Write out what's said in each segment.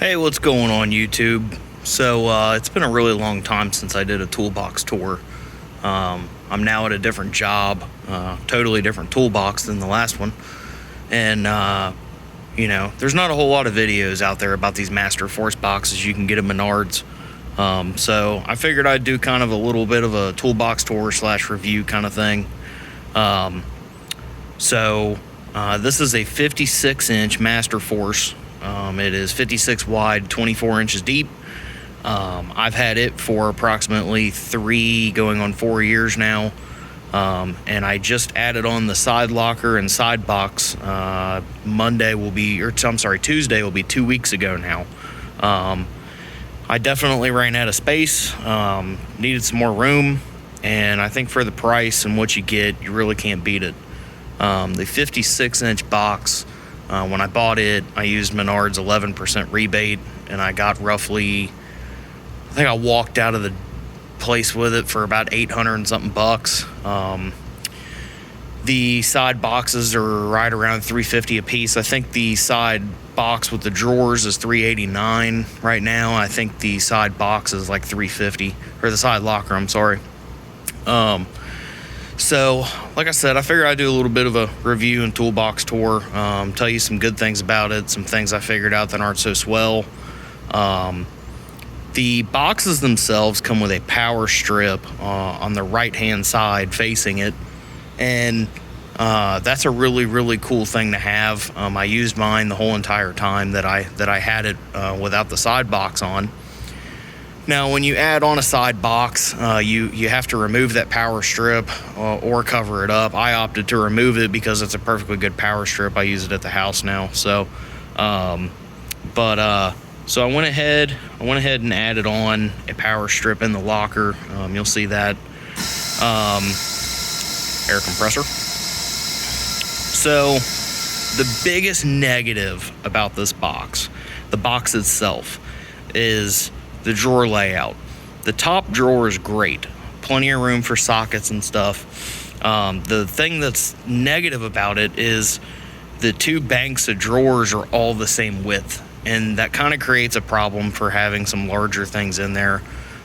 Hey, what's going on YouTube? So it's been a really long time since I did a toolbox tour. I'm now at a different job, totally different toolbox than the last one. And there's not a whole lot of videos out there about these Masterforce boxes you can get at Menards. So I figured I'd do kind of a little bit of a toolbox tour / review kind of thing. This is a 56-inch Masterforce. It is 56 wide, 24 inches deep. I've had it for approximately 3 going on 4 years now. And I just added on the side locker and side box. Tuesday will be 2 weeks ago now. I definitely ran out of space, needed some more room, and I think for the price and what you get, you really can't beat it. The 56-inch box, when I bought it, I used Menards 11% rebate, and I got roughly, I think I walked out of the place with it for about 800 and something bucks. The side boxes are right around $350 a piece. I think the side box with the drawers is $389 right now. I think the side box is like $350, or the side locker, I'm sorry. So, like I said, I figured I'd do a little bit of a review and toolbox tour, tell you some good things about it, some things I figured out that aren't so swell. The boxes themselves come with a power strip on the right-hand side facing it, and that's a really, really cool thing to have. I used mine the whole entire time that I had it without the side box on. Now, when you add on a side box, you have to remove that power strip or cover it up. I opted to remove it because it's a perfectly good power strip. I use it at the house now. So I went ahead and added on a power strip in the locker. You'll see that air compressor. So the biggest negative about this box, the box itself, is the drawer layout. The top drawer is great, plenty of room for sockets and stuff. The thing that's negative about it is the 2 banks of drawers are all the same width, and that kind of creates a problem for having some larger things in there.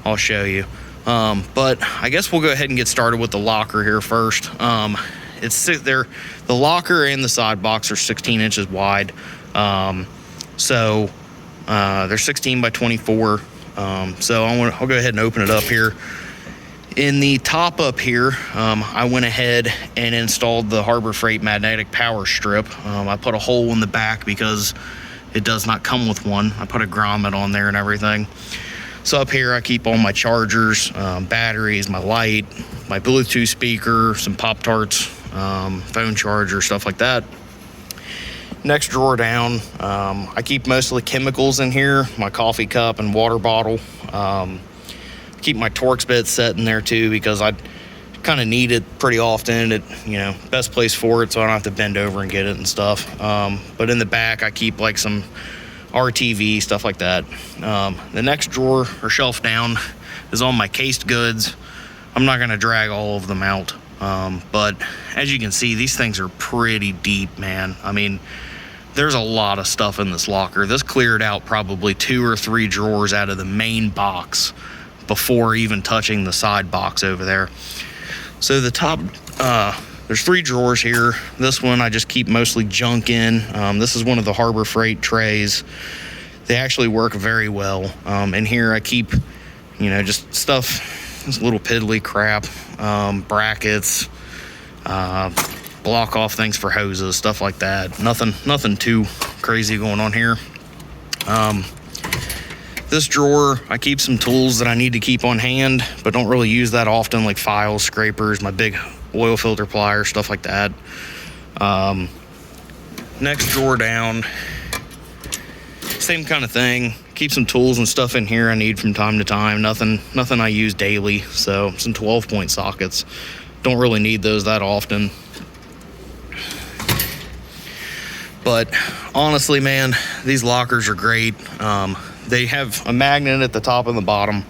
I'll show you. But I guess we'll go ahead and get started with the locker here first. The locker and the side box are 16 inches wide. They're 16 by 24. So I'll go ahead and open it up here. In the top up here, I went ahead and installed the Harbor Freight magnetic power strip. I put a hole in the back because it does not come with one. I put a grommet on there and everything. So up here I keep all my chargers, batteries, my light, my Bluetooth speaker, some Pop-Tarts, phone charger, stuff like that. Next drawer down, I keep mostly chemicals in here, my coffee cup and water bottle. Keep my Torx bit set in there too because I kind of need it pretty often. Best place for it so I don't have to bend over and get it and stuff. But in the back I keep like some RTV, stuff like that. The next drawer or shelf down is all my cased goods. I'm not gonna drag all of them out. But as you can see, these things are pretty deep, man. I mean, there's a lot of stuff in this locker. This cleared out probably 2 or 3 drawers out of the main box before even touching the side box over there. So the top, there's 3 drawers here. This one I just keep mostly junk in. This is one of the Harbor Freight trays. They actually work very well. In here I keep, just stuff, this little piddly crap, brackets, block off things for hoses, stuff like that. Nothing too crazy going on here. This drawer, I keep some tools that I need to keep on hand, but don't really use that often, like files, scrapers, my big oil filter pliers, stuff like that. Next drawer down, same kind of thing. Keep some tools and stuff in here I need from time to time. Nothing I use daily. So some 12-point sockets. Don't really need those that often. But honestly, man, these lockers are great. They have a magnet at the top and the bottom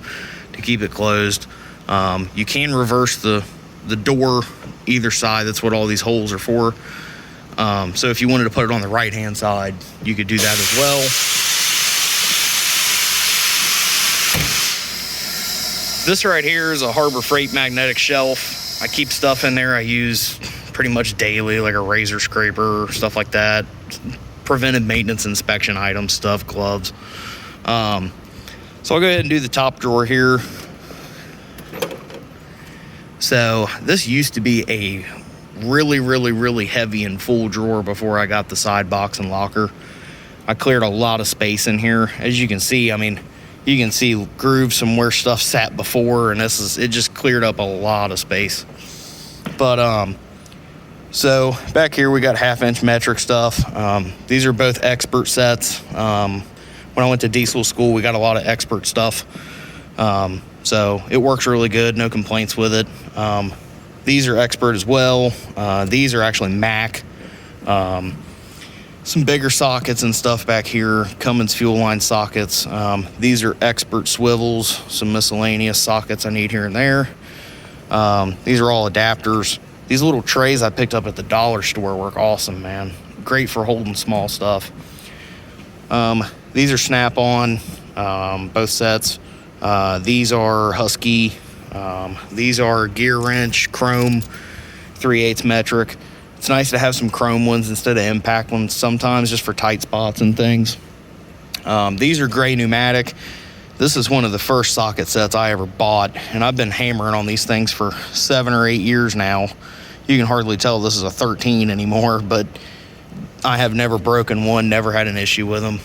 to keep it closed. You can reverse the door either side. That's what all these holes are for. So if you wanted to put it on the right-hand side, you could do that as well. This right here is a Harbor Freight magnetic shelf. I keep stuff in there I use pretty much daily, like a razor scraper, stuff like that. Preventive maintenance inspection items, stuff, gloves. So I'll go ahead and do the top drawer here. So this used to be a really heavy and full drawer before I got the side box and locker. I cleared a lot of space in here. As you can see, I mean, you can see grooves from where stuff sat before, and it just cleared up a lot of space. But so back here we got 1/2-inch metric stuff. These are both expert sets. When I went to diesel school, we got a lot of expert stuff. So it works really good, no complaints with it. These are expert as well. These are actually Mac. Some bigger sockets and stuff back here, Cummins fuel line sockets. These are expert swivels, some miscellaneous sockets I need here and there. These are all adapters. These little trays I picked up at the dollar store work awesome, man. Great for holding small stuff. These are Snap-on, both sets. These are Husky. These are gear wrench, chrome, 3/8 metric. It's nice to have some chrome ones instead of impact ones sometimes, just for tight spots and things. These are gray pneumatic. This is one of the first socket sets I ever bought, and I've been hammering on these things for 7 or 8 years now. You can hardly tell this is a 13 anymore, but I have never broken one, never had an issue with them.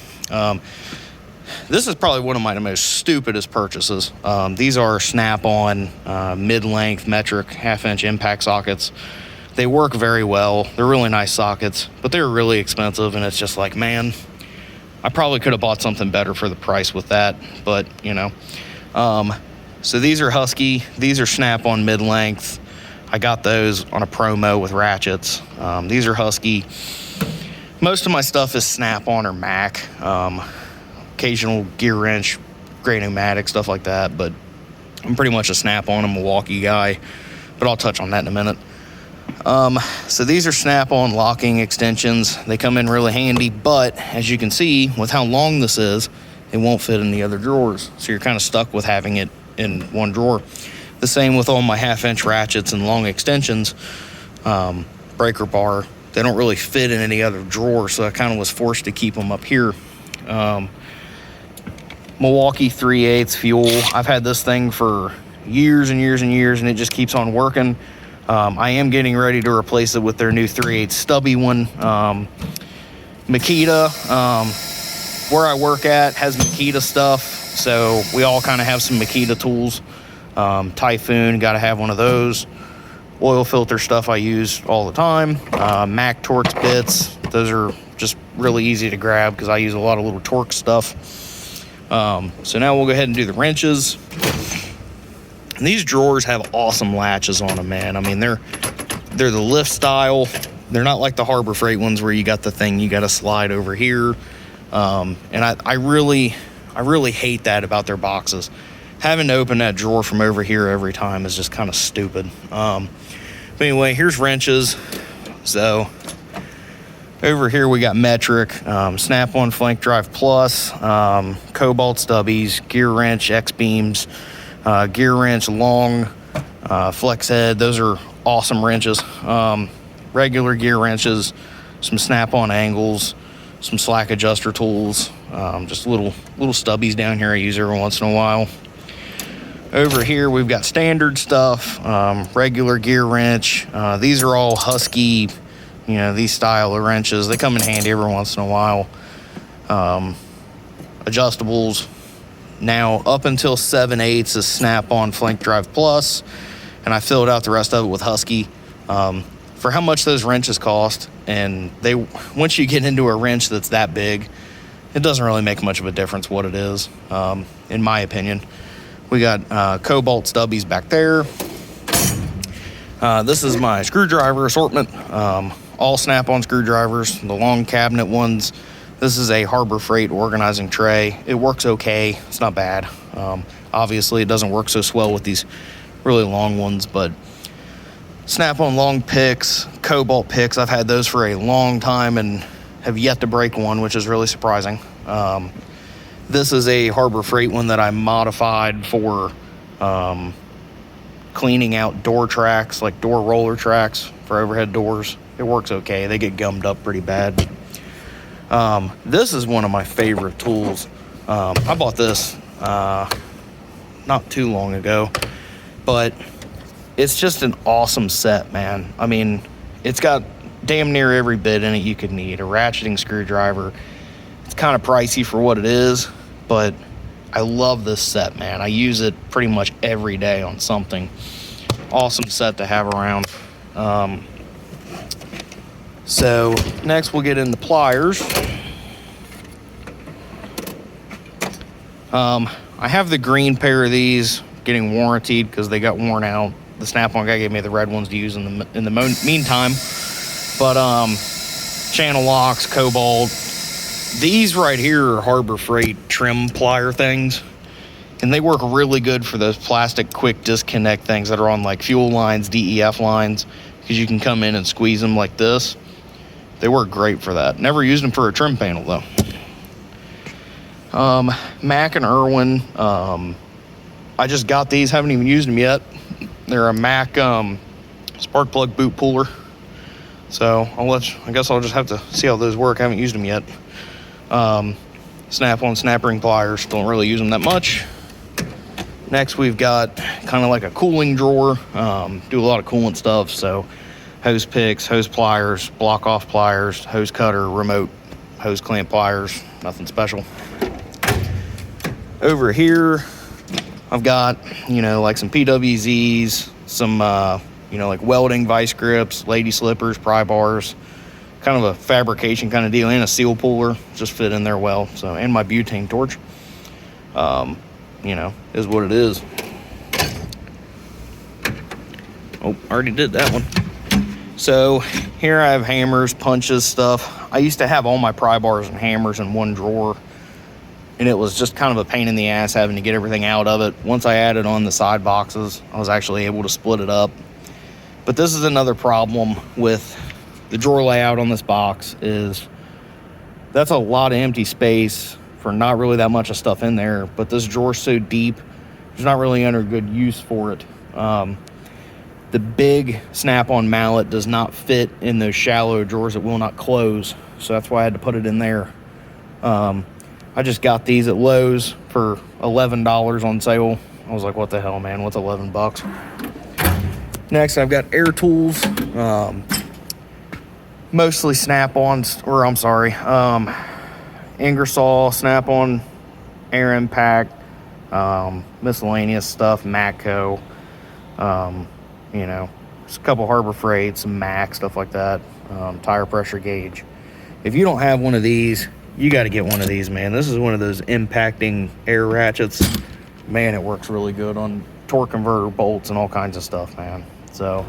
This is probably one of my most stupidest purchases. These are Snap-on mid-length metric 1/2-inch impact sockets. They work very well. They're really nice sockets, but they're really expensive, and it's just like, man, I probably could have bought something better for the price with that, but you know. So these are Husky. These are Snap-on mid-length. I got those on a promo with ratchets. These are Husky. Most of my stuff is Snap-on or Mac. Occasional gear wrench, gray pneumatic, stuff like that, but I'm pretty much a Snap-on and Milwaukee guy, but I'll touch on that in a minute. So these are Snap-on locking extensions. They come in really handy, but as you can see, with how long this is, it won't fit in the other drawers. So you're kind of stuck with having it in one drawer. The same with all my 1/2-inch ratchets and long extensions, breaker bar. They don't really fit in any other drawer, so I kind of was forced to keep them up here. Milwaukee 3/8 fuel. I've had this thing for years and years and years, and it just keeps on working. I am getting ready to replace it with their new 3/8 stubby one. Makita, where I work at has Makita stuff, so we all kind of have some Makita tools. Typhoon, got to have one of those. Oil filter stuff I use all the time. Mac Torx bits. Those are just really easy to grab because I use a lot of little Torx stuff. So now we'll go ahead and do the wrenches. And these drawers have awesome latches on them, man. I mean, they're the lift style. They're not like the Harbor Freight ones where you got the thing you got to slide over here. And I really hate that about their boxes. Having to open that drawer from over here every time is just kind of stupid. But anyway, here's wrenches. So over here we got metric, Snap-on Flank Drive Plus, Cobalt stubbies, gear wrench, X-beams, gear wrench long, flex head. Those are awesome wrenches. Regular gear wrenches, some Snap-on angles, some slack adjuster tools, just little stubbies down here I use every once in a while. Over here we've got standard stuff, regular gear wrench. These are all Husky, you know, these style of wrenches. They come in handy every once in a while. Adjustables. Now up until 7/8 is Snap-on Flank Drive Plus, and I filled out the rest of it with Husky. For how much those wrenches cost, and once you get into a wrench that's that big, it doesn't really make much of a difference what it is, in my opinion. We got Cobalt stubbies back there. This is my screwdriver assortment. All Snap-on screwdrivers, the long cabinet ones. This is a Harbor Freight organizing tray. It works okay. It's not bad. Obviously, it doesn't work so swell with these really long ones, but Snap-on long picks, Cobalt picks. I've had those for a long time and have yet to break one, which is really surprising. This is a Harbor Freight one that I modified for cleaning out door tracks, like door roller tracks for overhead doors. It works okay. They get gummed up pretty bad. This is one of my favorite tools. I bought this not too long ago, but it's just an awesome set, man. I mean, it's got damn near every bit in it you could need. A ratcheting screwdriver. It's kind of pricey for what it is, but I love this set, man. I use it pretty much every day on something. Awesome set to have around. So next we'll get into pliers. I have the green pair of these getting warranted because they got worn out. The Snap-on guy gave me the red ones to use in the meantime. But channel locks, cobalt. These right here are Harbor Freight trim plier things, and they work really good for those plastic quick disconnect things that are on like fuel lines, DEF lines, because you can come in and squeeze them like this. They work great for that. Never used them for a trim panel though. Mac and Irwin. I just got these, haven't even used them yet. They're a Mac spark plug boot puller. So I guess I'll just have to see how those work. I haven't used them yet. Snap-on snap ring pliers. Don't really use them that much. Next we've got kind of like a cooling drawer. Do a lot of coolant stuff. So hose picks, hose pliers, block off pliers, hose cutter, remote hose clamp pliers. Nothing special. Over here I've got, like some PWZs, some, like welding vice grips, lady slippers, pry bars, kind of a fabrication kind of deal, and a seal puller just fit in there well. So, and my butane torch, is what it is. Oh, already did that one. So here I have hammers, punches, stuff. I used to have all my pry bars and hammers in one drawer, and it was just kind of a pain in the ass having to get everything out of it. Once I added on the side boxes, I was actually able to split it up. But this is another problem with the drawer layout on this box, is that's a lot of empty space for not really that much of stuff in there. But this drawer's so deep, there's not really under good use for it. The big Snap-on mallet does not fit in those shallow drawers. It will not close. So that's why I had to put it in there. I just got these at Lowe's for $11 on sale. I was like, what the hell, man? What's 11 bucks? Next, I've got air tools. Mostly Snap-ons, or I'm sorry, Ingersoll, Snap-on, Air Impact, miscellaneous stuff, Matco, just a couple Harbor Freight, some Mac, stuff like that, tire pressure gauge. If you don't have one of these, you got to get one of these, man. This is one of those impacting air ratchets. Man, it works really good on torque converter bolts and all kinds of stuff, man. So,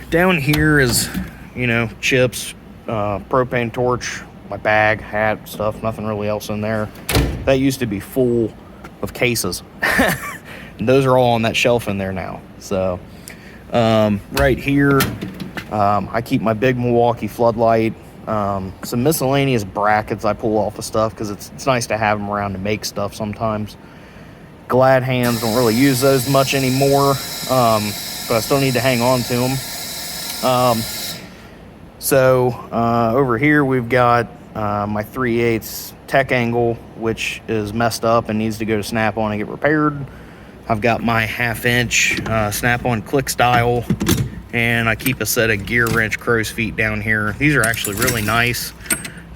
down here is, chips, propane torch, my bag, hat, stuff, nothing really else in there. That used to be full of cases. And those are all on that shelf in there now. So, right here, I keep my big Milwaukee floodlight, some miscellaneous brackets I pull off of stuff because it's nice to have them around to make stuff sometimes. Glad hands, don't really use those much anymore, but I still need to hang on to them. Over here we've got my 3/8 tech angle, which is messed up and needs to go to Snap-on and get repaired. I've got my 1/2 inch Snap-on click style, and I keep a set of gear wrench crow's feet down here. These are actually really nice,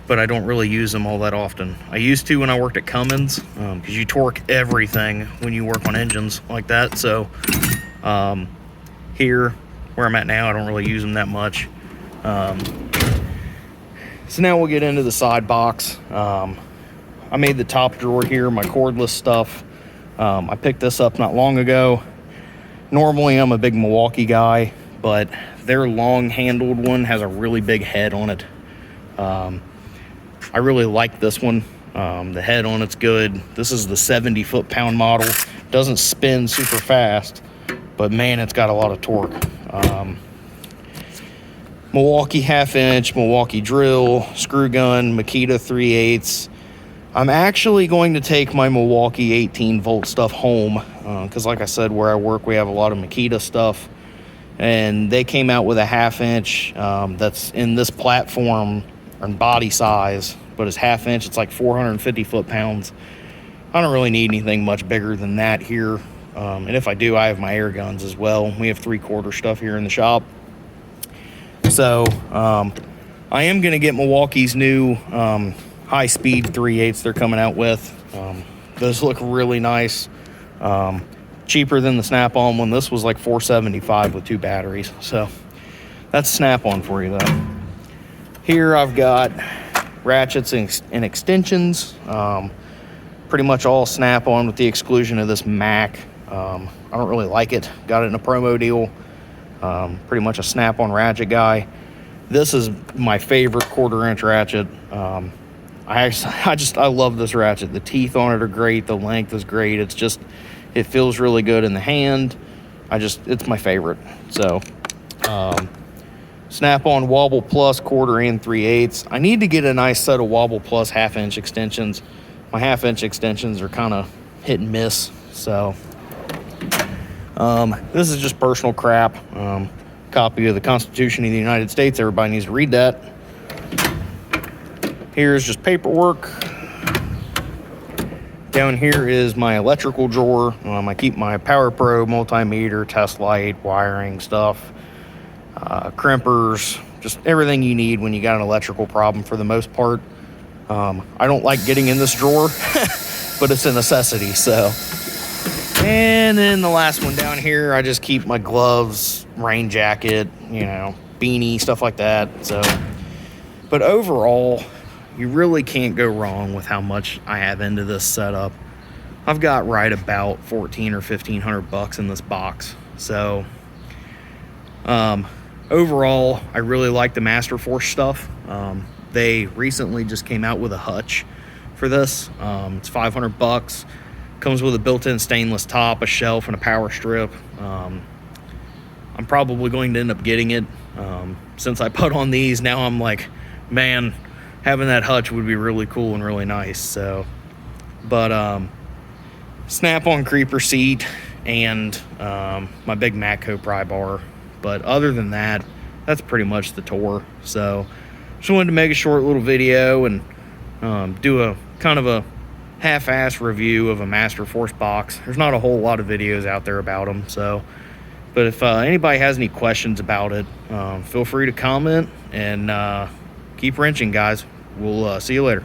but I don't really use them all that often. I used to when I worked at Cummins, because you torque everything when you work on engines like that. So here, where I'm at now, I don't really use them that much. So now we'll get into the side box. I made the top drawer here, my cordless stuff. I picked this up not long ago. Normally I'm a big Milwaukee guy, but their long-handled one has a really big head on it. I really like this one. The head on it's good. This is the 70 foot-pound model. Doesn't spin super fast, but man, it's got a lot of torque. Milwaukee 1/2 inch, Milwaukee drill, screw gun, Makita 3/8, I'm actually going to take my Milwaukee 18 volt stuff home because like I said, where I work, we have a lot of Makita stuff, and they came out with a 1/2 inch that's in this platform and body size, but it's 1/2 inch. It's like 450 foot-pounds. I don't really need anything much bigger than that here. And if I do, I have my air guns as well. We have 3/4 stuff here in the shop. So I am going to get Milwaukee's new high-speed 3/8 they're coming out with. Those look really nice. Cheaper than the Snap-on one. This was like $475 with 2 batteries. So that's Snap-on for you, though. Here I've got ratchets and extensions. Pretty much all Snap-on with the exclusion of this Mac. I don't really like it. Got it in a promo deal. Pretty much a Snap-on ratchet guy. This is my favorite 1/4 inch ratchet. I love this ratchet. The teeth on it are great. The length is great. It feels really good in the hand. It's my favorite. So, Snap-on Wobble Plus 1/4 and 3/8. I need to get a nice set of Wobble Plus 1/2 inch extensions. My 1/2 inch extensions are kind of hit and miss. So, this is just personal crap. Copy of the Constitution of the United States. Everybody needs to read that. Here's just paperwork. Down here is my electrical drawer. I keep my Power Pro multimeter, test light, wiring stuff, crimpers, just everything you need when you got an electrical problem for the most part. I don't like getting in this drawer, but it's a necessity, so. And then the last one down here, I just keep my gloves, rain jacket, beanie, stuff like that. So, but overall, you really can't go wrong with how much I have into this setup. I've got right about $1,400 or $1,500 in this box. So, overall, I really like the Masterforce stuff. They recently just came out with a hutch for this. It's $500. Comes with a built-in stainless top, a shelf, and a power strip. I'm probably going to end up getting it. Since I put on these, now I'm like, man, having that hutch would be really cool and really nice. So, but Snap-on creeper seat and my big Matco pry bar. But other than that, that's pretty much the tour. So, just wanted to make a short little video and do a kind of a half-ass review of a Masterforce box. There's not a whole lot of videos out there about them, so. But if anybody has any questions about it, feel free to comment and keep wrenching, guys. We'll see you later.